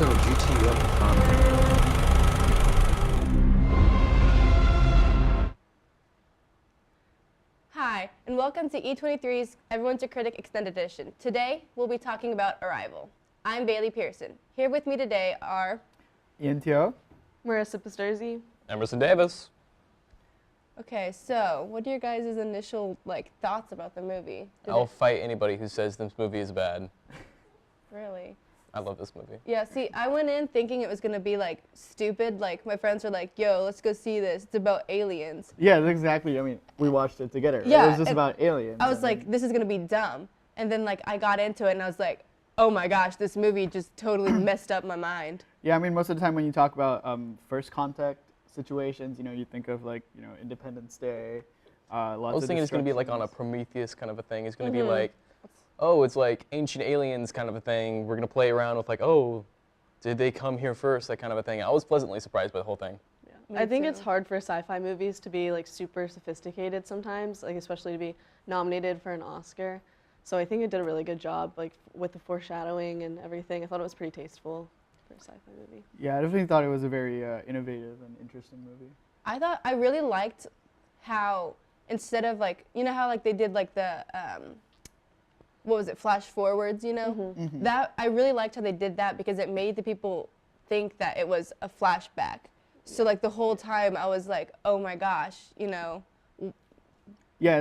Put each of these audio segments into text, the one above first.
code GTU at the front. Hi, and welcome to E23's Everyone's a Critic Extended Edition. Today, we'll be talking about Arrival. I'm Bailey Pierson. Here with me today are Teoh, Marissa Pisterzi, Emerson Davis. Okay, so what are your guys' initial thoughts about the movie? I'll fight anybody who says this movie is bad. Really? I love this movie. Yeah, see, I went in thinking it was going to be stupid. My friends were like, yo, let's go see this. It's about aliens. Yeah, that's exactly. I mean, we watched it together. Yeah, It was just about aliens. I was like, this is going to be dumb. And then I got into it and I was like, oh my gosh, this movie just totally messed up my mind. Yeah, I mean, most of the time when you talk about first contact situations, you think of Independence Day. I was thinking it's going to be on a Prometheus kind of a thing. It's going to be it's like ancient aliens kind of a thing. We're going to play around with did they come here first? That kind of a thing. I was pleasantly surprised by the whole thing. Yeah. I think it's hard for sci-fi movies to be super sophisticated sometimes, especially to be nominated for an Oscar. So I think it did a really good job with the foreshadowing and everything. I thought it was pretty tasteful for a sci-fi movie. Yeah, I definitely thought it was a very innovative and interesting movie. I really liked how instead of how they did the what was it, flash forwards, Mm-hmm. That I really liked how they did that because it made the people think that it was a flashback. So the whole time I was like, oh my gosh, Yeah,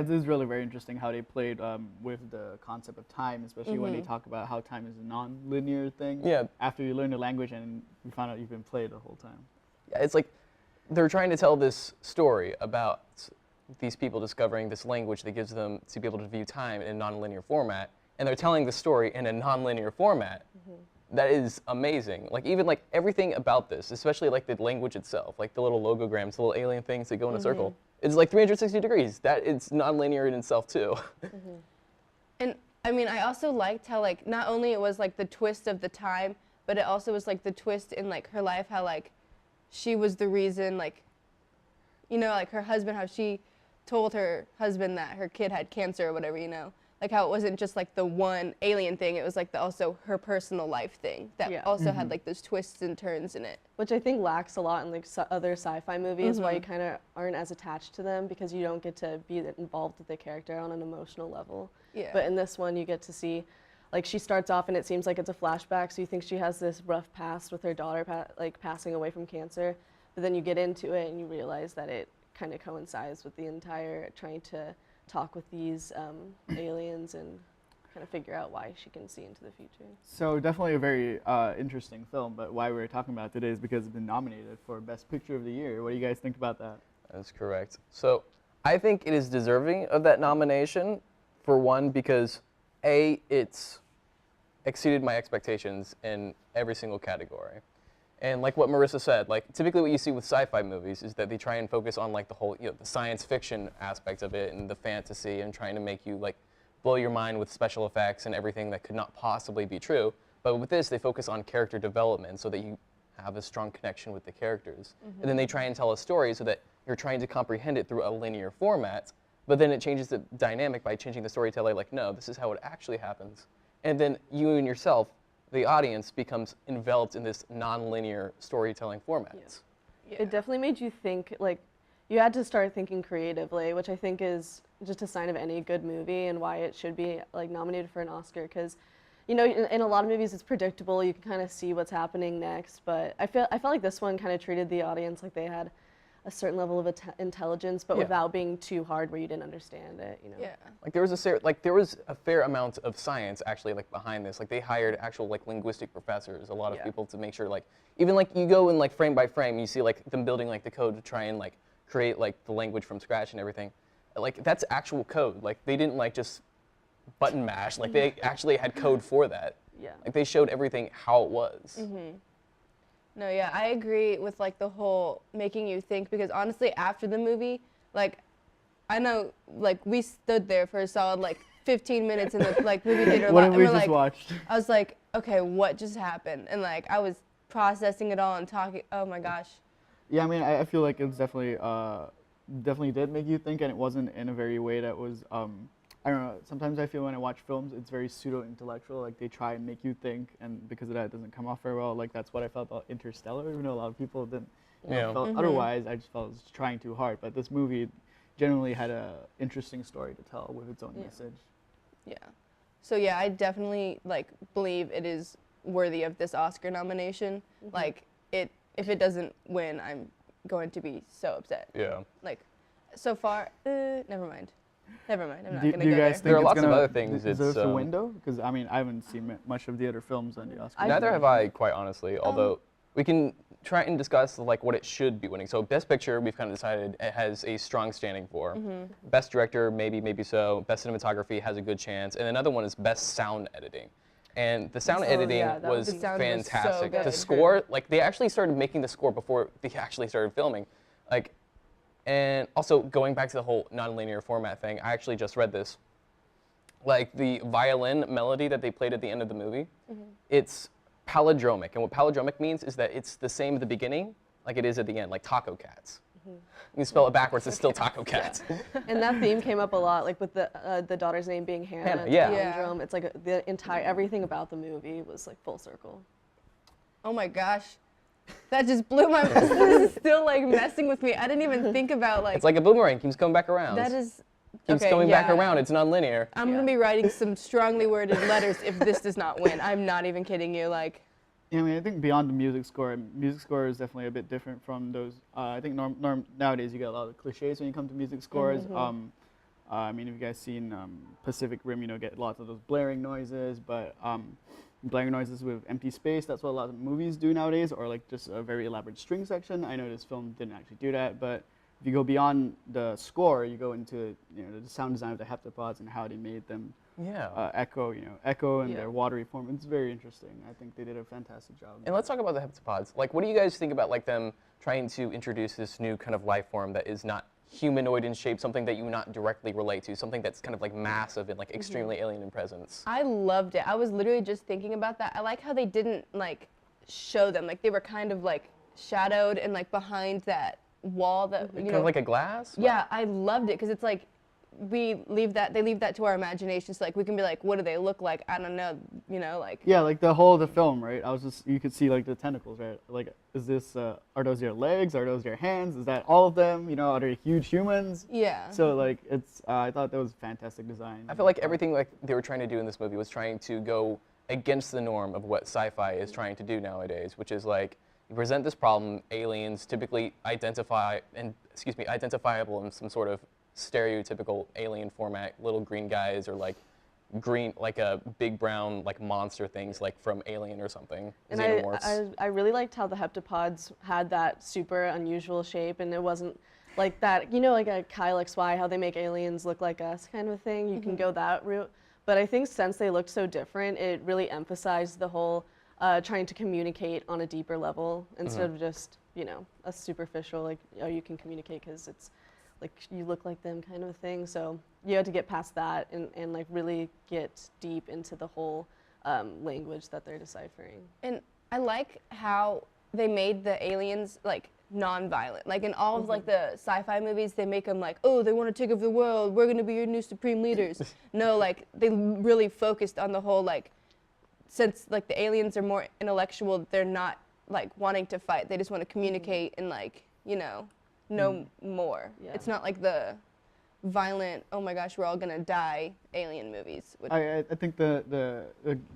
it is really very interesting how they played with the concept of time, especially when they talk about how time is a non-linear thing. Yeah. After you learn the language and you found out you've been played the whole time. Yeah, it's they're trying to tell this story about these people discovering this language that gives them to be able to view time in a non-linear format, and they're telling the story in a non-linear format. That is amazing. Even everything about this, especially the language itself, the little logograms, the little alien things that go in a circle, it's 360 degrees. That it's non-linear in itself too. And I mean, I also liked how not only it was the twist of the time, but it also was the twist in her life, how she was the reason her husband, how she told her husband that her kid had cancer or whatever, how it wasn't just the one alien thing, it was also her personal life thing that also had those twists and turns in it. Which I think lacks a lot in other sci-fi movies, why you kind of aren't as attached to them because you don't get to be involved with the character on an emotional level. Yeah. But in this one, you get to see, she starts off and it seems like it's a flashback, so you think she has this rough past with her daughter passing away from cancer, but then you get into it and you realize that it kind of coincides with the entire trying to talk with these aliens and kind of figure out why she can see into the future. So definitely a very interesting film, but why we're talking about it today is because it's been nominated for Best Picture of the Year. What do you guys think about that? That's correct. So I think it is deserving of that nomination, for one, because A, it's exceeded my expectations in every single category. And what Marissa said, typically what you see with sci-fi movies is that they try and focus on the whole, the science fiction aspect of it and the fantasy and trying to make you blow your mind with special effects and everything that could not possibly be true. But with this, they focus on character development so that you have a strong connection with the characters. And then they try and tell a story so that you're trying to comprehend it through a linear format, but then it changes the dynamic by changing the storyteller, no, this is how it actually happens. And then you and yourself, the audience, becomes enveloped in this non-linear storytelling format. Yeah. It definitely made you think, you had to start thinking creatively, which I think is just a sign of any good movie and why it should be nominated for an Oscar, because in a lot of movies it's predictable, you can kind of see what's happening next, but I felt like this one kind of treated the audience like they had a certain level of intelligence, but without being too hard where you didn't understand it. Yeah. There was a fair amount of science actually behind this. They hired actual linguistic professors, a lot of people to make sure even you go in frame by frame, you see them building the code to try and create the language from scratch and everything. That's actual code. They didn't just button mash. They actually had code for that. Yeah. They showed everything how it was. No, yeah, I agree with the whole making you think, because honestly after the movie, I know we stood there for a solid 15 minutes in the movie theater. What have we and just watched? I was like, okay, what just happened? And I was processing it all and talking. Oh my gosh. Yeah, I mean, I feel like it's definitely did make you think, and it wasn't in a very way that was I don't know. Sometimes I feel when I watch films, it's very pseudo-intellectual. Like they try and make you think, and because of that, it doesn't come off very well. Like that's what I felt about Interstellar. Even though a lot of people didn't felt otherwise, I just felt it was trying too hard. But this movie generally had a interesting story to tell with its own message. Yeah. So yeah, I definitely like believe it is worthy of this Oscar nomination. Like if it doesn't win, I'm going to be so upset. Yeah. Like so far, never mind. I'm not Do gonna you go guys there. think There are it's lots of gonna other things. deserve It's, the window? Because I mean, I haven't seen much of the other films on the Oscars. Neither have I, quite honestly. Although we can try and discuss like what it should be winning. So Best Picture, we've kind of decided it has a strong standing for. Best Director, maybe so. Best Cinematography has a good chance, and another one is Best Sound Editing. And the sound editing that was the sound was so fantastic. good. The score, like they actually started making the score before they actually started filming, like. And also going back to the whole nonlinear format thing, I actually just read this. Like the violin melody that they played at the end of the movie, it's palindromic. And what palindromic means is that it's the same at the beginning like it is at the end, like Taco Cats. You spell it backwards, it's still Taco Cats. And that theme came up a lot, like with the daughter's name being Hannah. Hannah, it's yeah. palindrome. It's like the entire everything about the movie was like full circle. Oh my gosh. That just blew my mind. This is still like messing with me. I didn't even think about like. It's like a boomerang, keeps coming back around. That is. Keeps okay, coming back yeah. around, it's nonlinear. I'm gonna be writing some strongly worded letters if this does not win. I'm not even kidding you. Like. Yeah, I mean, I think beyond the music score is definitely a bit different from those. I think nowadays you get a lot of cliches when you come to music scores. I mean, if you guys seen Pacific Rim, get lots of those blaring noises, but blaring noises with empty space, that's what a lot of movies do nowadays, or like just a very elaborate string section. I know this film didn't actually do that, but if you go beyond the score, you go into the sound design of the heptapods and how they made them echo in their watery form. It's very interesting. I think they did a fantastic job. And let's talk about the heptapods. Like, what do you guys think about like them trying to introduce this new kind of life form that is not humanoid in shape, something that you not directly relate to, something that's kind of like massive and like extremely alien in presence? I loved it. I was literally just thinking about that. I like how they didn't like show them. Like they were kind of like shadowed and like behind that wall that Kind of like a glass? Yeah, I loved it because it's like they leave that to our imagination. So like we can be like, what do they look like? I don't know, like. Yeah, like the film, right? You could see like the tentacles, right? Like, is this, are those your legs? Are those your hands? Is that all of them? Are they huge humans? Yeah. So like I thought that was fantastic design. I feel like everything like they were trying to do in this movie was trying to go against the norm of what sci-fi is trying to do nowadays, which is like you present this problem, aliens typically identifiable in some sort of stereotypical alien format, little green guys or like green, like a big brown like monster things like from Alien or something. And I really liked how the heptapods had that super unusual shape, and it wasn't like that, like a Kyle XY, how they make aliens look like us kind of thing. You can go that route. But I think since they looked so different, it really emphasized the whole trying to communicate on a deeper level instead of just, a superficial, like, oh, you can communicate because it's like you look like them kind of a thing. So you had to get past that and like really get deep into the whole language that they're deciphering. And I like how they made the aliens like non-violent. Like in all of like the sci-fi movies, they make them like, oh, they want to take over the world. We're gonna be your new supreme leaders. No, like they really focused on the whole like, since like the aliens are more intellectual, they're not like wanting to fight. They just want to communicate and like know more. Yeah. It's not like the violent, oh my gosh, we're all gonna die alien movies. I think the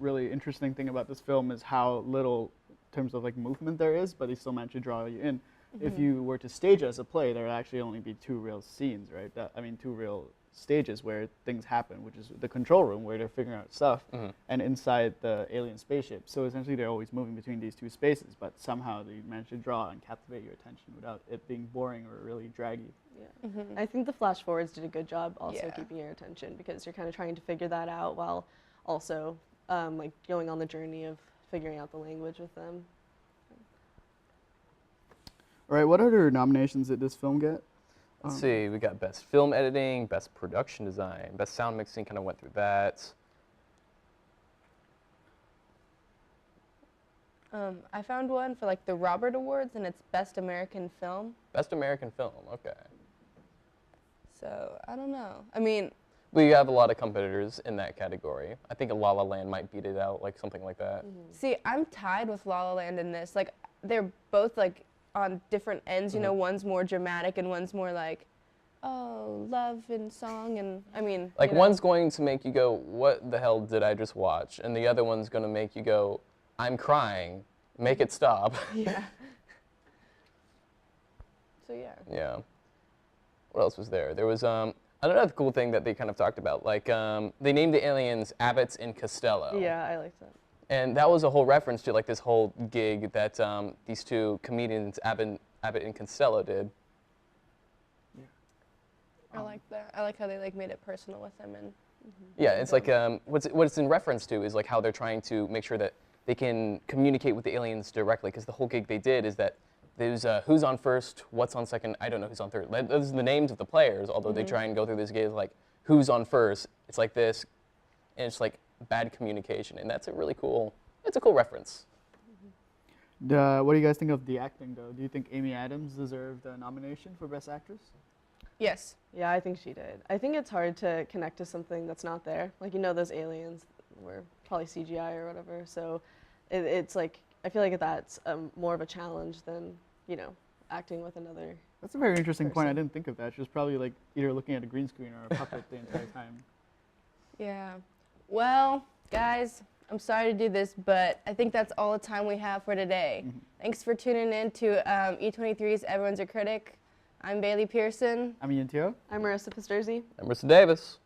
really interesting thing about this film is how little in terms of like movement there is, but they still manage to draw you in. If you were to stage it as a play, there would actually only be two real scenes, right? Two real stages where things happen, which is the control room where they're figuring out stuff, and inside the alien spaceship. So essentially they're always moving between these two spaces, but somehow they manage to draw and captivate your attention without it being boring or really draggy. Yeah. I think the flash forwards did a good job also keeping your attention, because you're kind of trying to figure that out while also like going on the journey of figuring out the language with them. All right, what other nominations did this film get? Let's see, we got Best Film Editing, Best Production Design, Best Sound Mixing, kind of went through that. I found one for like the Robert Awards, and it's Best American Film. Best American Film, okay. So I don't know. I mean, We have a lot of competitors in that category. I think La La Land might beat it out, like something like that. See, I'm tied with La La Land in this. Like, they're both like on different ends. You know, one's more dramatic and one's more like, oh, love and song, and I mean. Like you know. one's going to make you go, what the hell did I just watch? And the other one's going to make you go, I'm crying. Make it stop. Yeah. So yeah. Yeah. What else was there? There was another cool thing that they kind of talked about. Like they named the aliens Abbots and Costello. Yeah, I like that. And that was a whole reference to like this whole gig that these two comedians, Abbott and Costello, did. I like that. I like how they like made it personal with them and. Yeah, it's like what it's in reference to is like how they're trying to make sure that they can communicate with the aliens directly, because the whole gig they did is that there's who's on first, what's on second, I don't know who's on third. Those are the names of the players, although they try and go through this gig like who's on first. It's like this, and it's like bad communication, and that's a really cool. It's a cool reference. What do you guys think of the acting, though? Do you think Amy Adams deserved a nomination for Best Actress? Yes. Yeah, I think she did. I think it's hard to connect to something that's not there. Like, you know, those aliens were probably CGI or whatever. So it's like, I feel like that's more of a challenge than, you know, acting with another. That's a very interesting point. I person. didn't think of that. She was probably like either looking at a green screen or a puppet the entire time. Yeah. Well, guys, I'm sorry to do this, but I think that's all the time we have for today. Thanks for tuning in to E23's Everyone's a Critic. I'm Bailey Pierson. I'm Ian Teoh. I'm Marissa Pisterzi. Emerson Davis.